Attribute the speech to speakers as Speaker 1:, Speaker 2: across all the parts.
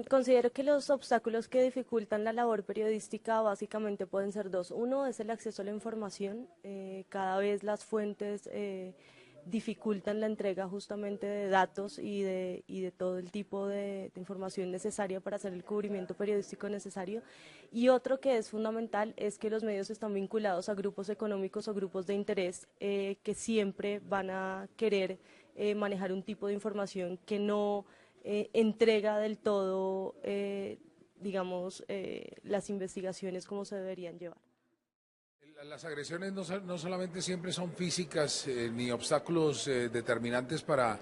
Speaker 1: Considero que los obstáculos que dificultan la labor periodística básicamente pueden ser dos. Uno es el acceso a la información. Cada vez las fuentes dificultan la entrega justamente de datos y de todo el tipo de información necesaria para hacer el cubrimiento periodístico necesario. Y otro que es fundamental es que los medios están vinculados a grupos económicos o grupos de interés que siempre van a querer manejar un tipo de información que no entrega del todo, digamos, las investigaciones como se deberían llevar.
Speaker 2: Las agresiones no solamente siempre son físicas ni obstáculos determinantes para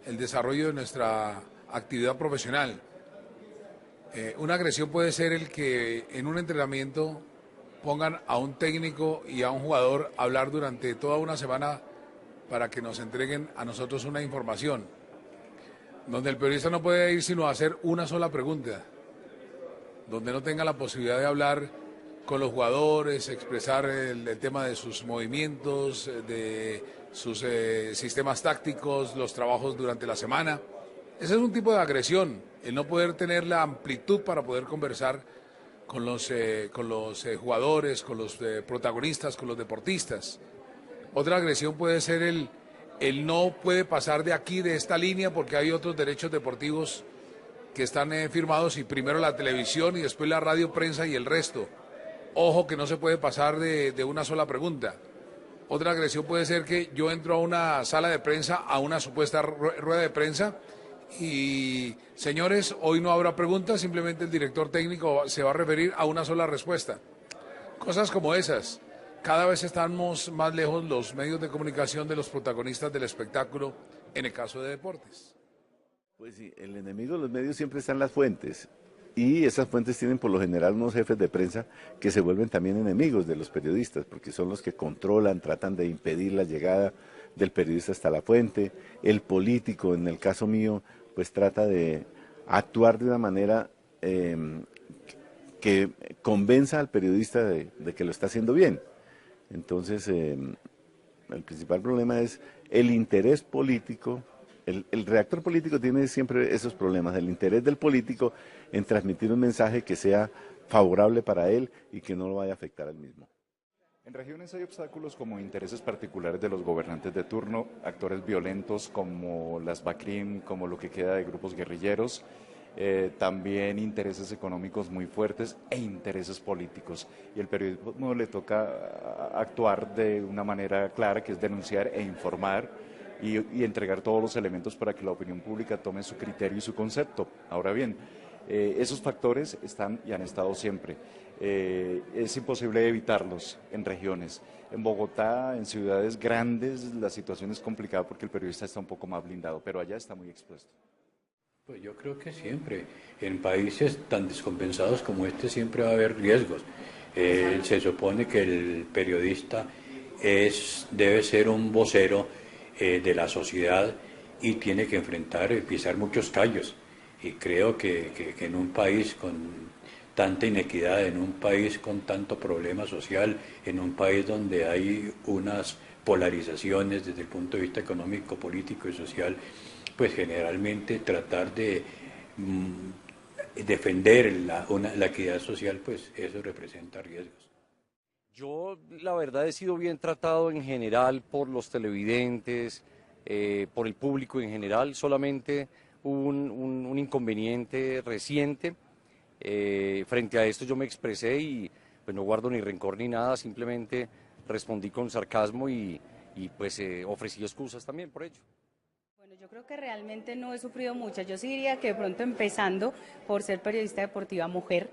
Speaker 2: el desarrollo de nuestra actividad profesional. Una agresión puede ser el que en un entrenamiento pongan a un técnico y a un jugador a hablar durante toda una semana para que nos entreguen a nosotros una información, donde el periodista no puede ir sino a hacer una sola pregunta, donde no tenga la posibilidad de hablar con los jugadores, expresar el tema de sus movimientos, de sus sistemas tácticos, los trabajos durante la semana. Ese es un tipo de agresión, el no poder tener la amplitud para poder conversar con los jugadores, con los protagonistas, con los deportistas. Otra agresión puede ser el no puede pasar de aquí, de esta línea, porque hay otros derechos deportivos que están firmados y primero la televisión y después la radio, prensa y el resto. Ojo que no se puede pasar de una sola pregunta. Otra agresión puede ser que yo entro a una sala de prensa, a una supuesta rueda de prensa y, señores, hoy no habrá preguntas, simplemente el director técnico se va a referir a una sola respuesta. Cosas como esas. Cada vez estamos más lejos los medios de comunicación de los protagonistas del espectáculo en el caso de deportes.
Speaker 3: Pues sí, el enemigo de los medios siempre están las fuentes. Y esas fuentes tienen por lo general unos jefes de prensa que se vuelven también enemigos de los periodistas, porque son los que controlan, tratan de impedir la llegada del periodista hasta la fuente. El político, en el caso mío, pues trata de actuar de una manera que convenza al periodista de que lo está haciendo bien. Entonces, el principal problema es el interés político. El redactor político tiene siempre esos problemas, el interés del político en transmitir un mensaje que sea favorable para él y que no lo vaya a afectar al mismo.
Speaker 4: En regiones hay obstáculos como intereses particulares de los gobernantes de turno, actores violentos como las BACRIM, como lo que queda de grupos guerrilleros, también intereses económicos muy fuertes e intereses políticos. Y el periodismo le toca actuar de una manera clara, que es denunciar e informar y entregar todos los elementos para que la opinión pública tome su criterio y su concepto. Ahora bien, esos factores están y han estado siempre. Es imposible evitarlos en regiones. En Bogotá, en ciudades grandes, la situación es complicada porque el periodista está un poco más blindado, pero allá está muy expuesto.
Speaker 5: Pues yo creo que siempre, en países tan descompensados como este siempre va a haber riesgos. Se supone que el periodista debe ser un vocero de la sociedad y tiene que enfrentar y pisar muchos callos. Y creo que en un país con tanta inequidad, en un país con tanto problema social, en un país donde hay unas polarizaciones desde el punto de vista económico, político y social, pues generalmente tratar de defender la equidad social, pues eso representa riesgos.
Speaker 6: Yo, la verdad, he sido bien tratado en general por los televidentes, por el público en general. Solamente hubo un inconveniente reciente. Frente a esto yo me expresé y pues no guardo ni rencor ni nada, simplemente respondí con sarcasmo y pues ofrecí excusas también por ello.
Speaker 7: Bueno, yo creo que realmente no he sufrido muchas. Yo sí diría que de pronto empezando por ser periodista deportiva mujer,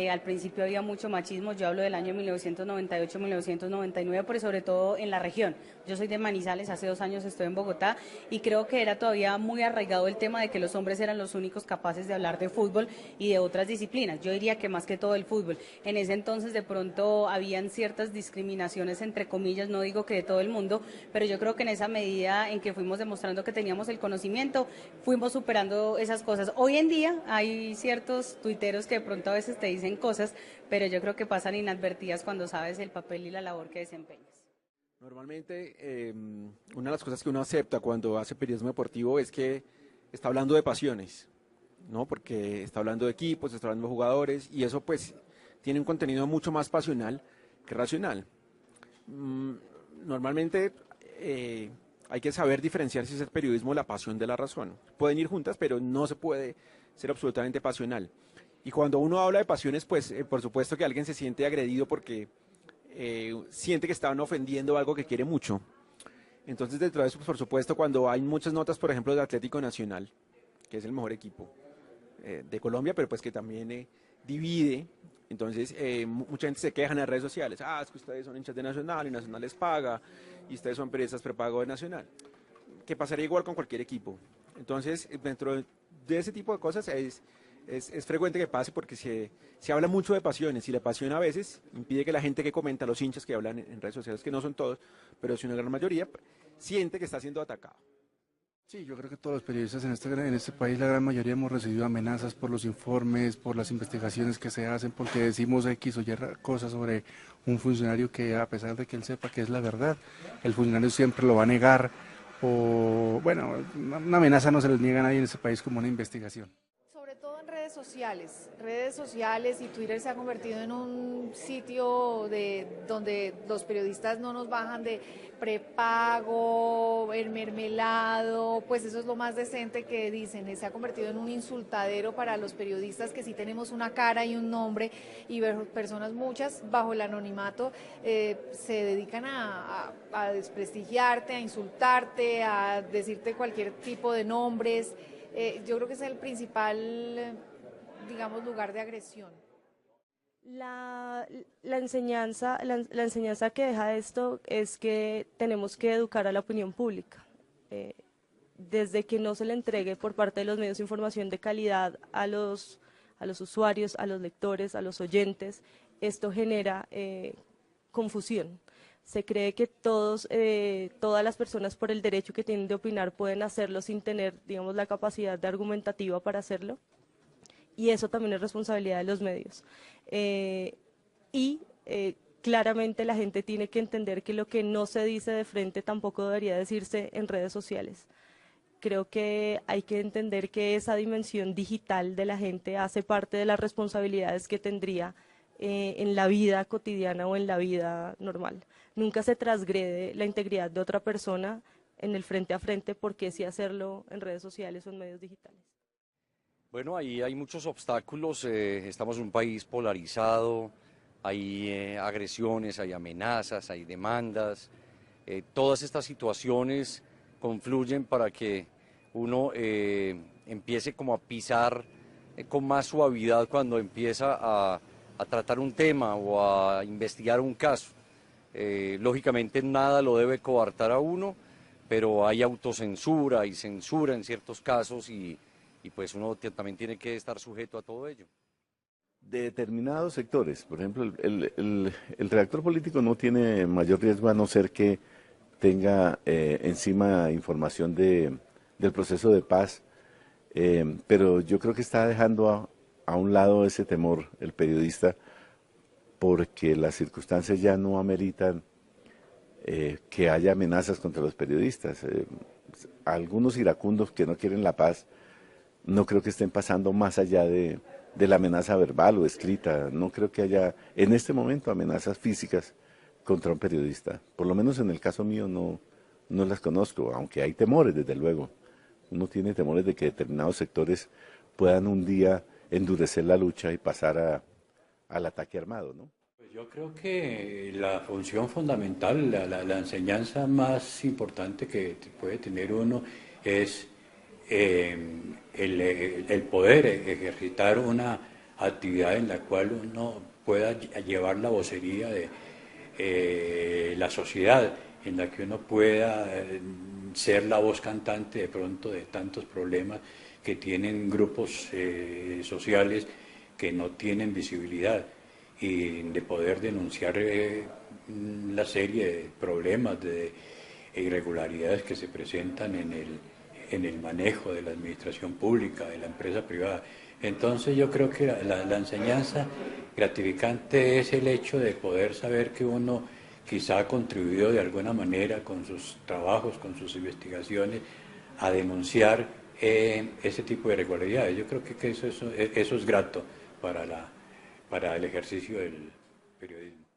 Speaker 7: al principio había mucho machismo. Yo hablo del año 1998-1999, pero sobre todo en la región. Yo soy de Manizales, hace 2 años estoy en Bogotá y creo que era todavía muy arraigado el tema de que los hombres eran los únicos capaces de hablar de fútbol y de otras disciplinas. Yo diría que más que todo el fútbol. En ese entonces de pronto habían ciertas discriminaciones, entre comillas, no digo que de todo el mundo, pero yo creo que en esa medida en que fuimos demostrando que teníamos el conocimiento, fuimos superando esas cosas. Hoy en día hay ciertos tuiteros que de pronto a veces te dicen cosas, pero yo creo que pasan inadvertidas cuando sabes el papel y la labor que desempeñas.
Speaker 8: Normalmente, una de las cosas que uno acepta cuando hace periodismo deportivo es que está hablando de pasiones. ¿no? Porque está hablando de equipos, está hablando de jugadores, y eso pues tiene un contenido mucho más pasional que racional. Normalmente hay que saber diferenciar si es el periodismo o la pasión de la razón. Pueden ir juntas, pero no se puede ser absolutamente pasional. Y cuando uno habla de pasiones, pues por supuesto que alguien se siente agredido porque siente que estaban ofendiendo algo que quiere mucho. Entonces, dentro de eso, pues, por supuesto, cuando hay muchas notas, por ejemplo, de Atlético Nacional, que es el mejor equipo de Colombia, pero pues que también divide, entonces mucha gente se queja en las redes sociales, es que ustedes son hinchas de Nacional y Nacional les paga, y ustedes son periodistas prepago de Nacional, que pasaría igual con cualquier equipo. Entonces, dentro de ese tipo de cosas es frecuente que pase porque se habla mucho de pasiones, y la pasión a veces impide que la gente que comenta, los hinchas que hablan en redes sociales, que no son todos, pero sí una gran mayoría, siente que está siendo atacado.
Speaker 9: Sí, yo creo que todos los periodistas en este país, la gran mayoría hemos recibido amenazas por los informes, por las investigaciones que se hacen, porque decimos X o Y cosas sobre un funcionario que, a pesar de que él sepa que es la verdad, el funcionario siempre lo va a negar, o bueno, una amenaza no se les niega a nadie en este país como una investigación.
Speaker 10: Sobre todo en redes sociales, y Twitter se ha convertido en un sitio donde los periodistas no nos bajan de prepago, el mermelado, pues eso es lo más decente que dicen. Se ha convertido en un insultadero para los periodistas que sí tenemos una cara y un nombre, y personas muchas bajo el anonimato se dedican a desprestigiarte, a insultarte, a decirte cualquier tipo de nombres. Yo creo que ese es el principal, digamos, lugar de agresión.
Speaker 1: La enseñanza que deja esto es que tenemos que educar a la opinión pública. Desde que no se le entregue por parte de los medios de información de calidad a los usuarios, a los lectores, a los oyentes, esto genera confusión. Se cree que todas las personas, por el derecho que tienen de opinar, pueden hacerlo sin tener, digamos, la capacidad de argumentativa para hacerlo, y eso también es responsabilidad de los medios. Claramente la gente tiene que entender que lo que no se dice de frente tampoco debería decirse en redes sociales. Creo que hay que entender que esa dimensión digital de la gente hace parte de las responsabilidades que tendría en la vida cotidiana o en la vida normal. Nunca se transgrede la integridad de otra persona en el frente a frente, porque sí hacerlo en redes sociales o en medios digitales.
Speaker 6: Bueno, ahí hay muchos obstáculos, estamos en un país polarizado, hay agresiones, hay amenazas, hay demandas, todas estas situaciones confluyen para que uno empiece como a pisar con más suavidad cuando empieza a tratar un tema o a investigar un caso. Lógicamente nada lo debe coartar a uno, pero hay autocensura y censura en ciertos casos, y pues uno también tiene que estar sujeto a todo ello.
Speaker 3: De determinados sectores, por ejemplo, el redactor político no tiene mayor riesgo a no ser que tenga encima información del proceso de paz, pero yo creo que está dejando a un lado ese temor el periodista, porque las circunstancias ya no ameritan que haya amenazas contra los periodistas. Algunos iracundos que no quieren la paz no creo que estén pasando más allá de la amenaza verbal o escrita. No creo que haya en este momento amenazas físicas contra un periodista. Por lo menos en el caso mío no las conozco, aunque hay temores, desde luego. Uno tiene temores de que determinados sectores puedan un día endurecer la lucha y pasar al ataque armado, ¿no?
Speaker 5: Pues yo creo que la función fundamental, la enseñanza más importante que puede tener uno es el poder ejercitar una actividad en la cual uno pueda llevar la vocería de la sociedad, en la que uno pueda ser la voz cantante de pronto de tantos problemas que tienen grupos sociales que no tienen visibilidad, y de poder denunciar la serie de problemas, de irregularidades que se presentan en el manejo de la administración pública, de la empresa privada. Entonces yo creo que la enseñanza gratificante es el hecho de poder saber que uno quizá ha contribuido de alguna manera con sus trabajos, con sus investigaciones, a denunciar ese tipo de irregularidades. Yo creo que eso es grato para el ejercicio del periodismo.